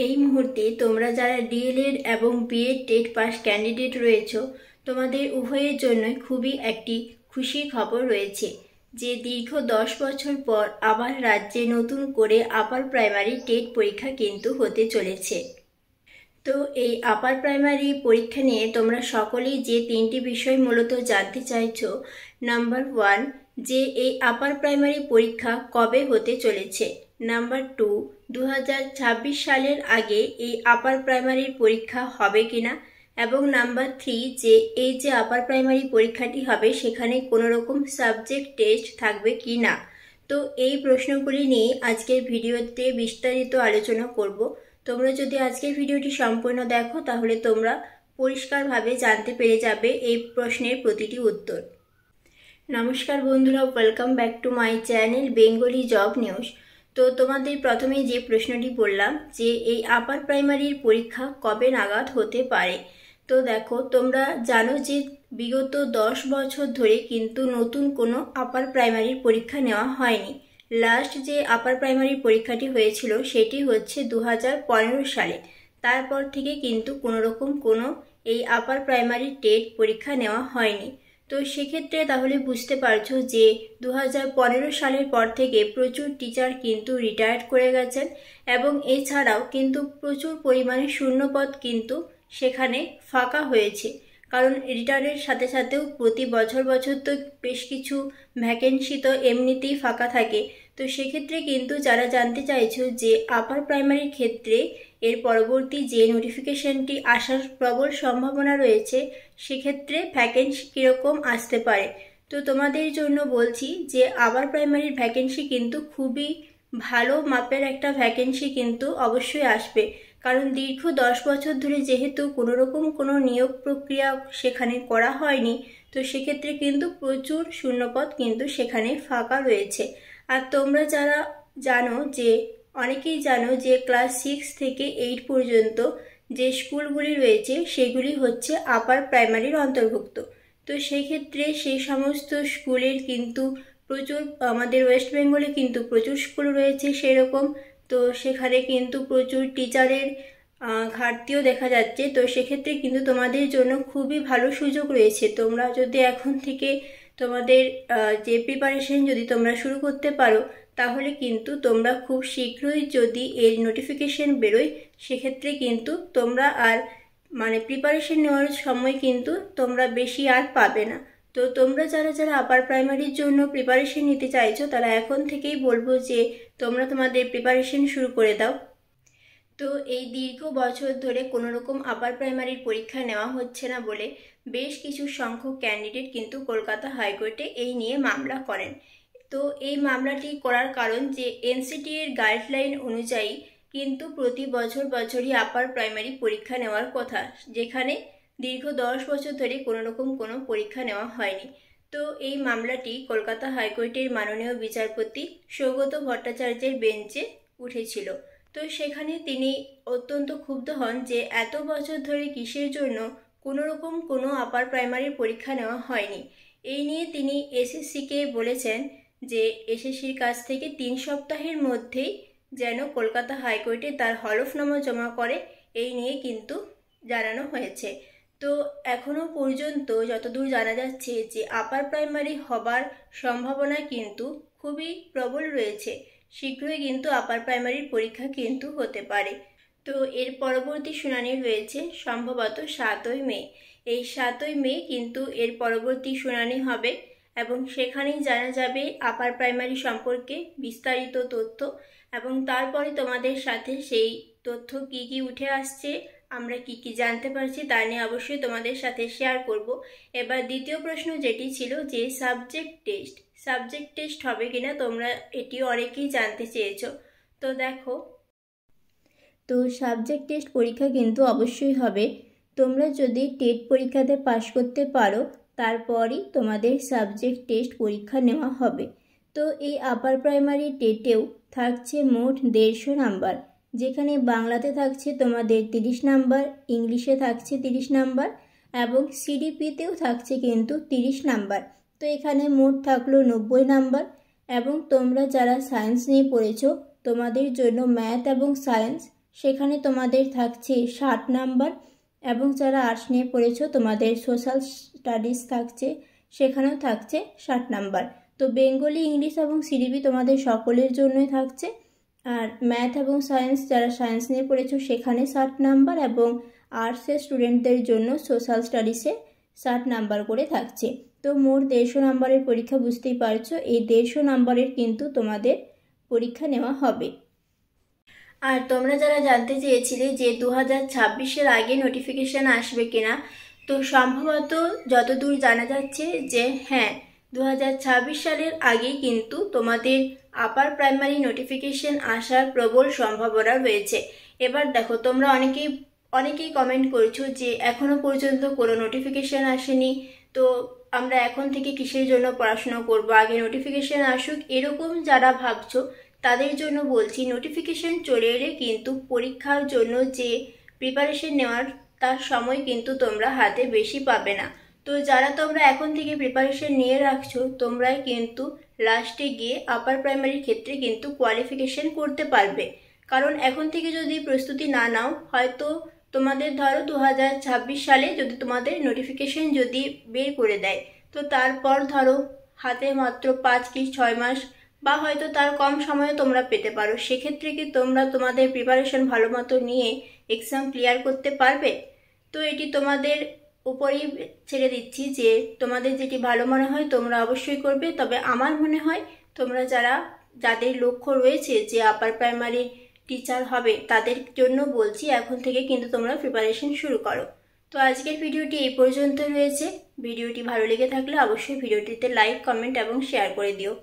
এই মুহূর্তে তোমরা যারা ডিএলএড এবং বিএড টেট পাস ক্যান্ডিডেট রয়েছো, তোমাদের উভয়ের জন্যই খুবই একটি খুশির খবর রয়েছে যে দীর্ঘ 10 বছর পর আবার রাজ্যে নতুন করে আপার প্রাইমারি টেট পরীক্ষা কিন্তু হতে চলেছে। তো এই আপার প্রাইমারি পরীক্ষা নিয়ে তোমরা সকলেই যে 3টি বিষয় মূলত জানতে চাইছো। নাম্বার 1, যে এই আপার প্রাইমারি পরীক্ষা কবে হতে চলেছে। নাম্বার 2, 2026 সালের আগে এই আপার প্রাইমারির পরীক্ষা হবে কিনা। এবং নাম্বার 3, যে এই যে আপার প্রাইমারি পরীক্ষাটি হবে সেখানে কোনো রকম সাবজেক্ট টেস্ট থাকবে কি না। তো এই প্রশ্নগুলি নিয়ে আজকের ভিডিওতে বিস্তারিত আলোচনা করব। তোমরা যদি আজকের ভিডিওটি সম্পূর্ণ দেখো তাহলে তোমরা পরিষ্কারভাবে জানতে পেরে যাবে এই প্রশ্নের প্রতিটি উত্তর। নমস্কার বন্ধুরা, welcome back to my channel Bengali job news. তো তোমাদের প্রথমে যে প্রশ্নটি বললাম যে এই আপার প্রাইমারির পরীক্ষা কবে নাগাদ হতে পারে। তো দেখো, তোমরা জানো যে বিগত 10 বছর ধরে কিন্তু নতুন কোনো আপার প্রাইমারির পরীক্ষা নেওয়া হয়নি। লাস্ট যে আপার প্রাইমারি পরীক্ষাটি হয়েছিল সেটি হচ্ছে 2015 সালে। তারপর থেকে কিন্তু কোনোরকম কোনো এই আপার প্রাইমারি টেট পরীক্ষা নেওয়া হয়নি। তো সেক্ষেত্রে তাহলে বুঝতে পারছো যে 2015 সালের পর থেকে প্রচুর টিচার কিন্তু রিটায়ার্ড করে গেছেন এবং এছাড়াও কিন্তু প্রচুর পরিমাণে শূন্যপদ কিন্তু সেখানে ফাঁকা হয়েছে। কারণ রিটায়ারের সাথে সাথেও প্রতি বছর বছর তো বেশ কিছু ভ্যাকেন্সি তো এমনিতেই ফাঁকা থাকে। তো সেক্ষেত্রে কিন্তু যারা জানতে চাইছো যে আপার প্রাইমারির ক্ষেত্রে এর পরবর্তী যে নোটিফিকেশনটি আসার প্রবল সম্ভাবনা রয়েছে সেক্ষেত্রে ভ্যাকেন্সি কীরকম আসতে পারে। তো তোমাদের জন্য বলছি যে আপার প্রাইমারির ভ্যাকেন্সি কিন্তু খুবই ভালো মাপের একটা ভ্যাকেন্সি কিন্তু অবশ্যই আসবে। কারণ দীর্ঘ 10 বছর ধরে যেহেতু কোনোরকম কোনো নিয়োগ প্রক্রিয়া সেখানে করা হয়নি, তো সেক্ষেত্রে কিন্তু প্রচুর শূন্যপদ কিন্তু সেখানে ফাঁকা রয়েছে। আর তোমরা যারা জানো যে অনেকেই জানো যে ক্লাস 6 থেকে 8 পর্যন্ত যে স্কুলগুলি রয়েছে সেগুলি হচ্ছে আপার প্রাইমারির অন্তর্ভুক্ত। তো সেক্ষেত্রে সেই সমস্ত স্কুলের কিন্তু প্রচুর, আমাদের ওয়েস্ট বেঙ্গলে কিন্তু প্রচুর স্কুল রয়েছে সেরকম। তো সেখানে কিন্তু প্রচুর টিচারের ঘাটতিও দেখা যাচ্ছে। তো সেক্ষেত্রে কিন্তু তোমাদের জন্য খুবই ভালো সুযোগ রয়েছে। তোমরা যদি এখন থেকে তোমাদের যে প্রিপারেশন যদি তোমরা শুরু করতে পারো তাহলে কিন্তু তোমরা খুব শীঘ্রই যদি এর নোটিফিকেশন বেরোয় সেক্ষেত্রে কিন্তু তোমরা আর প্রিপারেশন নেওয়ার সময় কিন্তু তোমরা বেশি আর পাবে না। তো তোমরা যারা যারা আপার প্রাইমারির জন্য প্রিপারেশন নিতে চাইছো তারা এখন থেকেই বলবো যে তোমরা তোমাদের প্রিপারেশন শুরু করে দাও। তো এই দীর্ঘ বছর ধরে কোনো রকম আপার প্রাইমারির পরীক্ষা নেওয়া হচ্ছে না বলে বেশ কিছু সংখ্যক ক্যান্ডিডেট কিন্তু কলকাতা হাইকোর্টে এই নিয়ে মামলা করেন। তো এই মামলাটি করার কারণ যে এনসিটি এর গাইডলাইন অনুযায়ী কিন্তু প্রতি বছর বছরই আপার প্রাইমারি পরীক্ষা নেওয়ার কথা, যেখানে দীর্ঘ 10 বছর ধরে কোনো রকম কোনো পরীক্ষা নেওয়া হয়নি। তো এই মামলাটি কলকাতা হাইকোর্টের মাননীয় বিচারপতি সৌগত ভট্টাচার্যের বেঞ্চে উঠেছিল। তো সেখানে তিনি অত্যন্ত ক্ষুব্ধ হন যে এত বছর ধরে কিসের জন্য কোনো রকম কোনো আপার প্রাইমারির পরীক্ষা নেওয়া হয়নি। এই নিয়ে তিনি এসএসসিকে বলেছেন যে এসএসসির কাছ থেকে 3 সপ্তাহের মধ্যেই যেন কলকাতা হাইকোর্টে তার হলফনামা জমা করে, এই নিয়ে কিন্তু জানানো হয়েছে। তো এখনো পর্যন্ত যতদূর জানা যাচ্ছে যে আপার প্রাইমারি হবার সম্ভাবনা কিন্তু খুবই প্রবল রয়েছে। শীঘ্রই কিন্তু আপার প্রাইমারির পরীক্ষা কিন্তু হতে পারে। তো এর পরবর্তী শুনানি রয়েছে সম্ভবত 7ই মে। এই 7ই মে কিন্তু এর পরবর্তী শুনানি হবে এবং সেখানেই জানা যাবে আপার প্রাইমারি সম্পর্কে বিস্তারিত তথ্য এবং তারপরে তোমাদের সাথে সেই তথ্য কি কি উঠে আসছে, আমরা কি কি জানতে পারছি তা নিয়ে অবশ্যই তোমাদের সাথে শেয়ার করব। এবার দ্বিতীয় প্রশ্ন যেটি ছিল যে সাবজেক্ট টেস্ট হবে কিনা, তোমরা এটিও অনেকেই জানতে চেয়েছো। তো দেখো, তো সাবজেক্ট টেস্ট পরীক্ষা কিন্তু অবশ্যই হবে। তোমরা যদি টেট পরীক্ষাতে পাশ করতে পারো তারপরই তোমাদের সাবজেক্ট টেস্ট পরীক্ষা নেওয়া হবে। তো এই আপার প্রাইমারি টেটেও থাকছে মোট 150 নাম্বার, যেখানে বাংলাতে থাকছে তোমাদের 30 নাম্বার, ইংলিশে থাকছে 30 নাম্বার এবং সিডিপিতেও থাকছে কিন্তু 30 নাম্বার। তো এখানে মোট থাকলো 90 নাম্বার। এবং তোমরা যারা সায়েন্স নিয়ে পড়েছো তোমাদের জন্য ম্যাথ এবং সায়েন্স সেখানে তোমাদের থাকছে 60 নাম্বার, এবং যারা আর্টস নিয়ে পড়েছো তোমাদের সোশ্যাল স্টাডিজ থাকছে, সেখানেও থাকছে 60 নাম্বার। তো বেঙ্গলি, ইংলিশ এবং সিডিপি তোমাদের সকলের জন্যই থাকছে। আর ম্যাথ এবং সায়েন্স, যারা সায়েন্স নিয়ে পড়েছো সেখানে 60 নাম্বার, এবং আর্টসের স্টুডেন্টদের জন্য সোশ্যাল স্টাডিজে 60 নাম্বার করে থাকছে। তো মোট 150 নাম্বারের পরীক্ষা, বুঝতেই পারছো এই 150 নাম্বারের কিন্তু তোমাদের পরীক্ষা নেওয়া হবে। আর তোমরা যারা জানতে চেয়েছিলে যে 2026-এর আগে নোটিফিকেশান আসবে কিনা, তো সম্ভবত যতদূর জানা যাচ্ছে যে হ্যাঁ, 2026 সালের আগেই কিন্তু তোমাদের আপার প্রাইমারি নোটিফিকেশান আসার প্রবল সম্ভাবনা রয়েছে। এবার দেখো, তোমরা অনেকেই কমেন্ট করছো যে এখনো পর্যন্ত কোনো নোটিফিকেশান আসেনি, তো আমরা এখন থেকে কিসের জন্য পড়াশোনা করব, আগে নোটিফিকেশান আসুক, এরকম যারা ভাবছো তাদের জন্য বলছি, নোটিফিকেশান চলে এলে কিন্তু পরীক্ষার জন্য যে প্রিপারেশন নেওয়ার তার সময় কিন্তু তোমরা হাতে বেশি পাবে না। তো যারা তোমরা এখন থেকে প্রিপারেশন নিয়ে রাখছো, তোমরাই কিন্তু লাস্টে গিয়ে আপার প্রাইমারির ক্ষেত্রে কিন্তু কোয়ালিফিকেশন করতে পারবে। কারণ এখন থেকে যদি প্রস্তুতি না নাও, হয়তো তোমাদের ধরো 2026 সালে যদি তোমাদের নোটিফিকেশন যদি বের করে দেয়, তো তারপর ধরো হাতে মাত্র 5 কি 6 মাস বা হয়তো তার কম সময়ে তোমরা পেতে পারো। সেক্ষেত্রে কি তোমরা তোমাদের প্রিপারেশন ভালো মতো নিয়ে এক্সাম ক্লিয়ার করতে পারবে? তো এটি তোমাদের উপরেই ছেড়ে দিচ্ছি, যে তোমাদের যেটি ভালো মনে হয় তোমরা অবশ্যই করবে। তবে আমার মনে হয় তোমরা যাদের লক্ষ্য রয়েছে যে আপার প্রাইমারি টিচার হবে, তাদের জন্য বলছি এখন থেকে কিন্তু তোমরা প্রিপারেশন শুরু করো। তো আজকের ভিডিওটি এই পর্যন্ত রয়েছে। ভিডিওটি ভালো লেগে থাকলে অবশ্যই ভিডিওটিতে লাইক, কমেন্ট এবং শেয়ার করে দিও।